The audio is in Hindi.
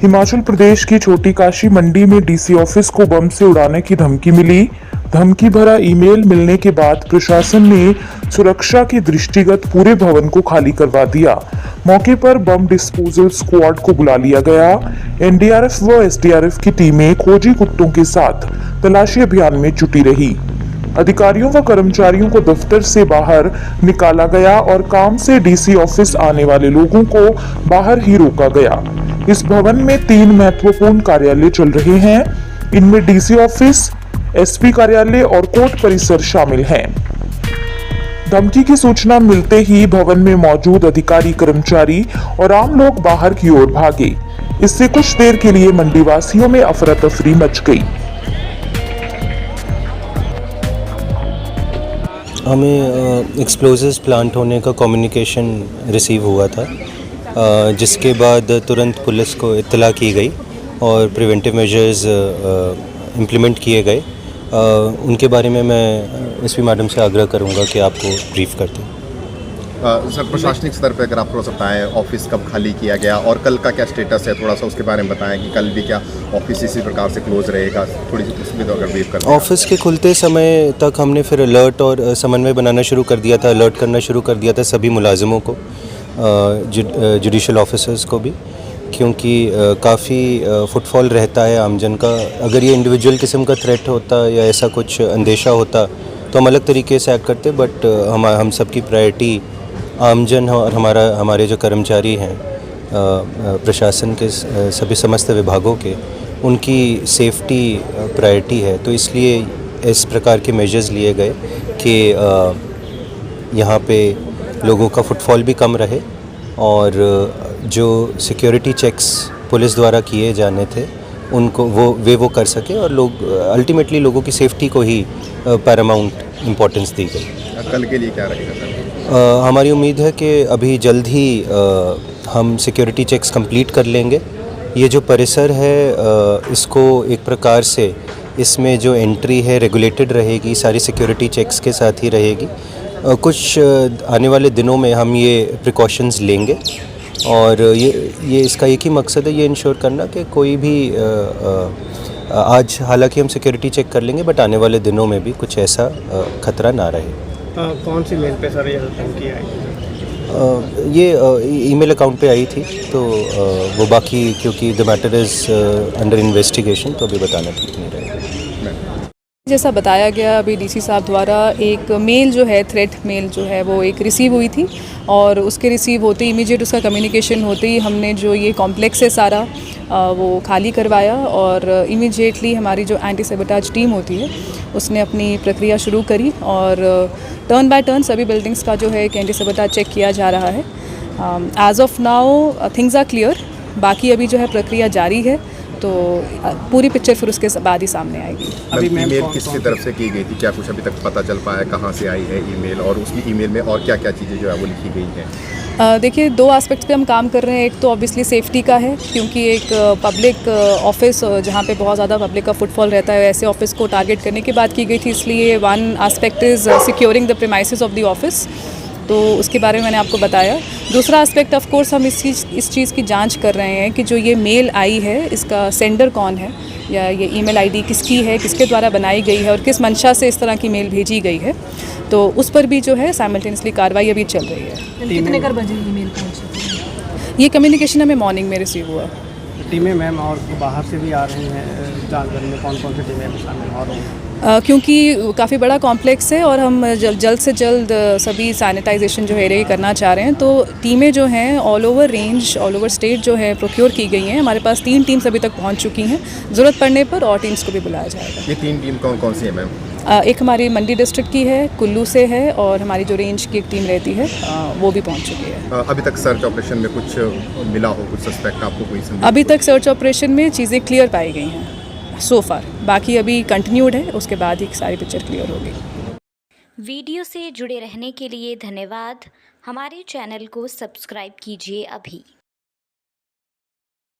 हिमाचल प्रदेश की छोटी काशी मंडी में डीसी ऑफिस को बम से उड़ाने की धमकी मिली। धमकी भरा ईमेल मिलने के बाद प्रशासन ने सुरक्षा के दृष्टिगत पूरे भवन को खाली करवा दिया। मौके पर बम डिस्पोजल स्क्वाड को बुला लिया गया। एनडीआरएफ व एसडीआरएफ की टीमें खोजी कुत्तों के साथ तलाशी अभियान में जुटी रही। अधिकारियों व कर्मचारियों को दफ्तर से बाहर निकाला गया और काम से डीसी ऑफिस आने वाले लोगों को बाहर ही रोका गया। इस भवन में 3 महत्वपूर्ण कार्यालय चल रहे हैं। इनमें डीसी ऑफिस, एसपी कार्यालय और कोर्ट परिसर शामिल हैं। धमकी की सूचना मिलते ही भवन में मौजूद अधिकारी, कर्मचारी और आम लोग बाहर की ओर भागे। इससे कुछ देर के लिए मंडीवासियों में अफरा तफरी मच गई। हमें एक्सप्लोजिव्स प्लांट होने का कम्युनिकेशन रिसीव हुआ था, जिसके बाद तुरंत पुलिस को इत्तला की गई और प्रिवेंटिव मेजर्स इम्प्लीमेंट किए गए। उनके बारे में मैं एसपी मैडम से आग्रह करूंगा कि आपको ब्रीफ कर दें। सर, प्रशासनिक स्तर पर अगर आप थोड़ा सा बताएं, ऑफिस कब खाली किया गया और कल का क्या स्टेटस है, थोड़ा सा उसके बारे में बताएं कि कल भी क्या ऑफिस इसी प्रकार से क्लोज रहेगा, थोड़ी सी उसमें तो अगर ब्रीफ कर दें। ऑफिस के खुलते समय तक हमने फिर अलर्ट और समन्वय बनाना शुरू कर दिया था, अलर्ट करना शुरू कर दिया था सभी मुलाजिमों को, जुडिशल ऑफिसर्स को भी, क्योंकि काफ़ी फुटफॉल रहता है आमजन का। अगर ये इंडिविजुअल किस्म का थ्रेट होता या ऐसा कुछ अंदेशा होता तो हम अलग तरीके से एक्ट करते, बट हम सबकी प्रायोरिटी आमजन और हमारे जो कर्मचारी हैं प्रशासन के सभी समस्त विभागों के, उनकी सेफ्टी प्रायोरिटी है। तो इसलिए इस प्रकार के मेजर्स लिए गए कि यहाँ पे लोगों का फुटफॉल भी कम रहे और जो सिक्योरिटी चेक्स पुलिस द्वारा किए जाने थे उनको वो कर सके और लोग अल्टीमेटली लोगों की सेफ्टी को ही पैरामाउंट इम्पोर्टेंस दी गई। कल के लिए क्या रहेगा सर? हमारी उम्मीद है कि अभी जल्द ही हम सिक्योरिटी चेक्स कंप्लीट कर लेंगे। ये जो परिसर है इसको एक प्रकार से इसमें जो एंट्री है रेगुलेटेड रहेगी, सारी सिक्योरिटी चेक्स के साथ ही रहेगी। कुछ आने वाले दिनों में हम ये प्रिकॉशंस लेंगे और ये इसका एक ही मकसद है, ये इंश्योर करना कि कोई भी आज हालांकि हम सिक्योरिटी चेक कर लेंगे, बट आने वाले दिनों में भी कुछ ऐसा खतरा ना रहे। कौन सी मेल पे सर ये धमकी आई? ये ईमेल अकाउंट पे आई थी, तो वो बाकी क्योंकि the matter is under investigation, तो अभी बताना ठीक नहीं रहेगा। जैसा बताया गया अभी डीसी साहब द्वारा एक मेल जो है, थ्रेट मेल जो है वो एक रिसीव हुई थी और उसके रिसीव होते ही इमीडिएट उसका कम्युनिकेशन होते ही हमने जो ये कॉम्प्लेक्स है सारा वो खाली करवाया और इमीडिएटली हमारी जो एंटी सैबोटेज टीम होती है उसने अपनी प्रक्रिया शुरू करी और टर्न बाय टर्न सभी बिल्डिंग्स का जो है एक एंटी सैबोटेज चेक किया जा रहा है। As of now things are clear, बाकी अभी जो है प्रक्रिया जारी है, तो पूरी पिक्चर फिर उसके बाद ही सामने आएगी। अभी ईमेल किसकी तरफ से की गई थी, क्या कुछ अभी तक पता चल पाया कहाँ से आई है ईमेल, और उसकी ईमेल में और क्या क्या चीज़ें जो है वो लिखी गई हैं? देखिए, 2 एस्पेक्ट्स पे हम काम कर रहे हैं। एक तो ऑब्वियसली सेफ्टी का है, क्योंकि एक पब्लिक ऑफिस जहाँ पे बहुत ज़्यादा पब्लिक का फुटफॉल रहता है, ऐसे ऑफिस को टारगेट करने की बात की गई थी, इसलिए one aspect is securing the premises of the office, तो उसके बारे में मैंने आपको बताया। दूसरा एस्पेक्ट ऑफ कोर्स हम इस चीज़ की जांच कर रहे हैं कि जो ये मेल आई है इसका सेंडर कौन है, या ये ईमेल आईडी किसकी है, किसके द्वारा बनाई गई है और किस मंशा से इस तरह की मेल भेजी गई है, तो उस पर भी जो है साइमल्टेनियसली कार्रवाई अभी चल रही है। कितने कर बजे ईमेल पहुंची? ये कम्युनिकेशन हमें मॉर्निंग में रिसीव हुआ। टीमें मैम और बाहर से भी आ रही हैं जांच करने में, कौन कौन सी टीमें शामिल हो रही हैं? क्योंकि काफ़ी बड़ा कॉम्प्लेक्स है और हम जल्द से जल्द सभी सैनिटाइजेशन जो है एरिया करना चाह रहे हैं, तो टीमें जो हैं all over range, all over state जो है प्रोक्योर की गई हैं। हमारे पास 3 टीम्स अभी तक पहुंच चुकी हैं, ज़रूरत पड़ने पर और टीम्स को भी बुलाया जाएगा। ये 3 टीम कौन कौन सी है मैम? एक हमारी मंडी डिस्ट्रिक्ट की है, कुल्लू से है, और हमारी जो रेंज की एक टीम रहती है वो भी पहुंच चुकी है। अभी तक सर्च ऑपरेशन में कुछ मिला हो, कुछ सस्पेक्ट आपको कोई संदेह? अभी तक सर्च ऑपरेशन में चीज़ें क्लियर पाई गई हैं सो फार, बाकी अभी कंटिन्यूड है, उसके बाद ही सारी पिक्चर क्लियर होगी। वीडियो से जुड़े रहने के लिए धन्यवाद। हमारे चैनल को सब्सक्राइब कीजिए अभी।